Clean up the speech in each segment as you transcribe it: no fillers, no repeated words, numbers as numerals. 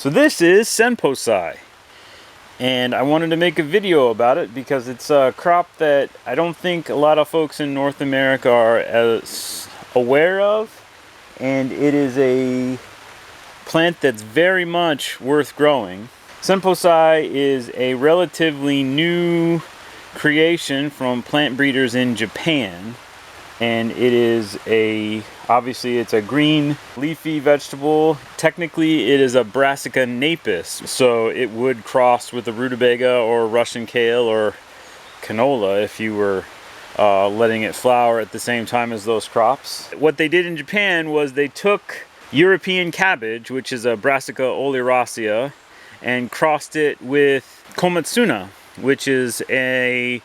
So this is Senposai, and I wanted to make a video about it because it's a crop that I don't think a lot of folks in North America are as aware of, and it is a plant that's very much worth growing. Senposai is a relatively new creation from plant breeders in Japan, and it is obviously it's a green leafy vegetable. Technically it is a Brassica napus, so it would cross with a Rutabaga or Russian Kale or Canola if you were letting it flower at the same time as those crops. What they did in Japan was they took European Cabbage, which is a Brassica oleracea, and crossed it with Komatsuna, which is a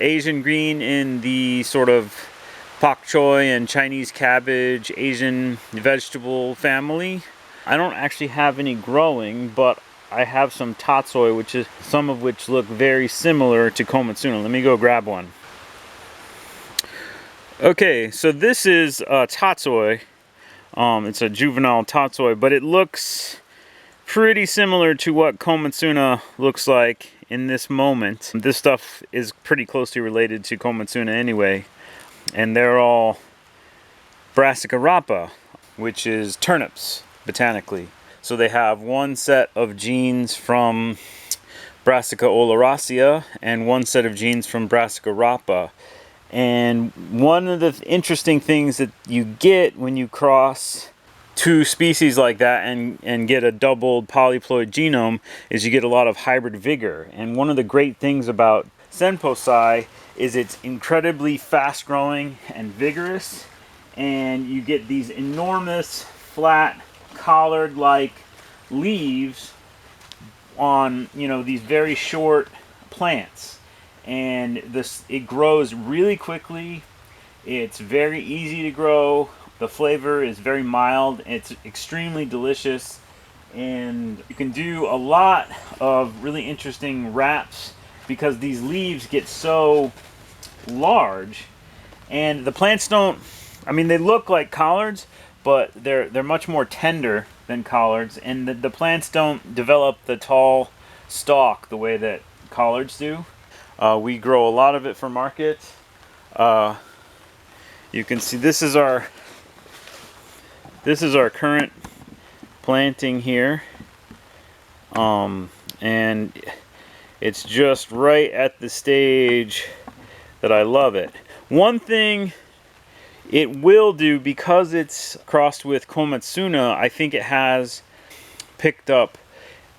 Asian green in the sort of pak choi and Chinese cabbage Asian vegetable family. I don't actually have any growing, but I have some tatsoi, some of which look very similar to Komatsuna. Let me go grab one. Okay, so this is tatsoi. It's a juvenile tatsoi, but it looks pretty similar to what Komatsuna looks like in this moment. This stuff is pretty closely related to Komatsuna anyway. And they're all Brassica rapa, which is turnips, botanically. So they have one set of genes from Brassica oleracea and one set of genes from Brassica rapa. And one of the interesting things that you get when you cross two species like that and get a doubled polyploid genome is you get a lot of hybrid vigor. And one of the great things about Senposai is it's incredibly fast growing and vigorous, and you get these enormous flat collard like leaves on these very short plants, and it grows really quickly. It's very easy to grow. The flavor is very mild. It's extremely delicious, and you can do a lot of really interesting wraps because these leaves get so large, and the plants don't, they look like collards, but they're much more tender than collards, and the plants don't develop the tall stalk the way that collards do. We grow a lot of it for market. You can see this is our current planting here, and it's just right at the stage that I love it. One thing it will do, because it's crossed with Komatsuna, I think it has picked up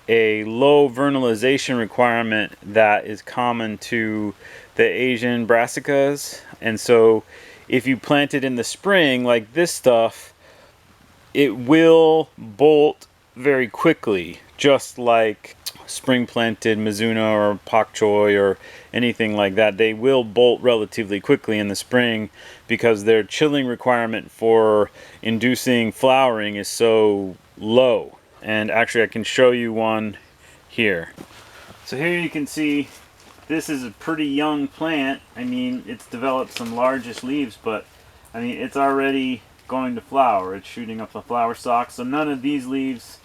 a low vernalization requirement that is common to the Asian brassicas. And so if you plant it in the spring like this stuff, it will bolt very quickly, just like spring planted Mizuna or pak choi or anything like that. They will bolt relatively quickly in the spring because their chilling requirement for inducing flowering is so low. And actually I can show you one here. So here you can see this is a pretty young plant. It's developed some largish leaves, but it's already going to flower. It's shooting up the flower stalk, so none of these leaves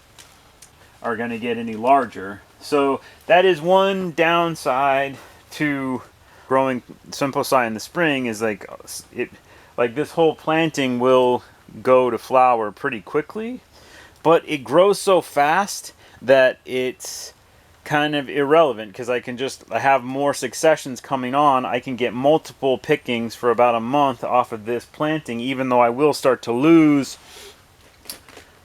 are going to get any larger. So that is one downside to growing Senposai in the spring, is like this whole planting will go to flower pretty quickly, but it grows so fast that it's kind of irrelevant because I have more successions coming on. I can get multiple pickings for about a month off of this planting, even though I will start to lose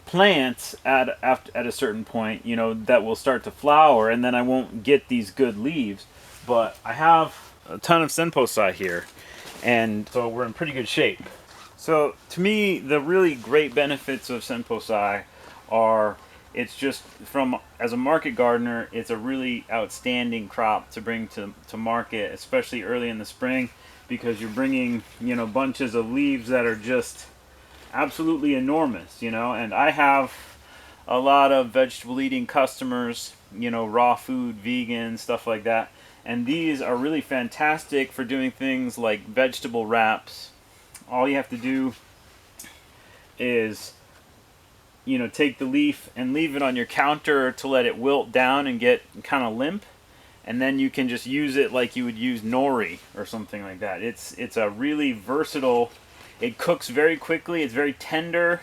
plants at a certain point, that will start to flower, and then I won't get these good leaves. But I have a ton of Senposai here, and so we're in pretty good shape. So to me, the really great benefits of Senposai are, it's just as a market gardener, it's a really outstanding crop to bring to market, especially early in the spring, because you're bringing bunches of leaves that are just absolutely enormous, and I have a lot of vegetable eating customers, raw food, vegan, stuff like that, and these are really fantastic for doing things like vegetable wraps. All you have to do is you know, take the leaf and leave it on your counter to let it wilt down and get kind of limp, and then you can just use it like you would use nori or something like that. It's a really versatile. It cooks very quickly. It's very tender.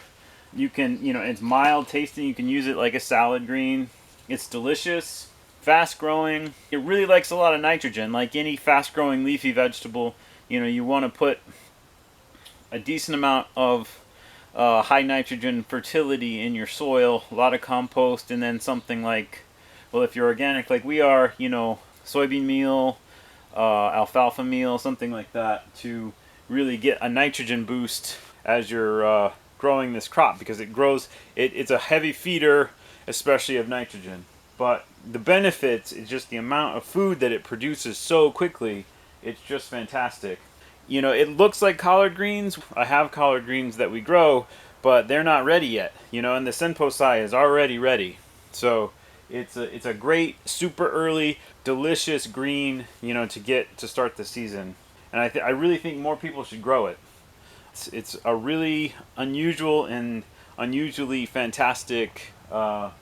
You can, you know, it's mild tasting. You can use it like a salad green. It's delicious, fast growing. It really likes a lot of nitrogen. Like any fast growing leafy vegetable, you know, you want to put a decent amount of high nitrogen fertility in your soil, a lot of compost, and then something like, well, if you're organic like we are, you know, soybean meal, alfalfa meal, something like that, to really get a nitrogen boost as you're growing this crop, because it grows, it's a heavy feeder, especially of nitrogen. But the benefits is just the amount of food that it produces so quickly. It's just fantastic. You know, it looks like collard greens. I have collard greens that we grow, but they're not ready yet. You know, and the Senposai is already ready. So it's a great, super early, delicious green, you know, to start the season. And I really think more people should grow it. It's a really unusual and unusually fantastic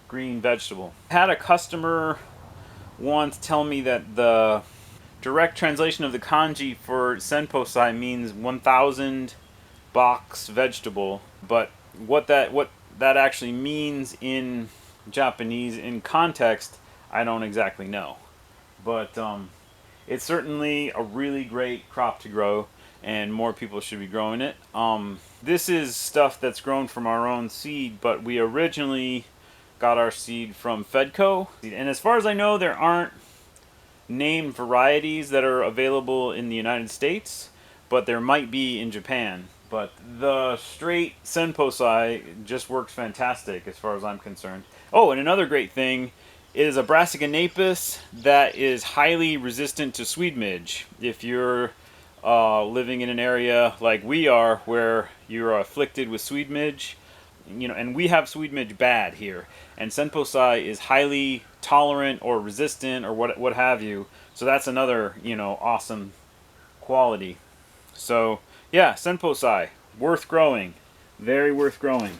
green vegetable. I had a customer once tell me that the direct translation of the kanji for Senposai means 1,000 box vegetable, but what that actually means in Japanese in context, I don't exactly know. But it's certainly a really great crop to grow, and more people should be growing it. This is stuff that's grown from our own seed, but we originally got our seed from Fedco, and as far as I know, there aren't named varieties that are available in the United States, but there might be in Japan. But the straight Senposai just works fantastic as far as I'm concerned. Oh, and another great thing is a Brassica napus that is highly resistant to Swede Midge. If you're living in an area like we are where you're afflicted with Swede Midge, you know, and we have Swede Midge bad here, and Senposai is highly tolerant or resistant or what have you. So that's another, you know, awesome quality. So yeah, Senposai, worth growing, very worth growing.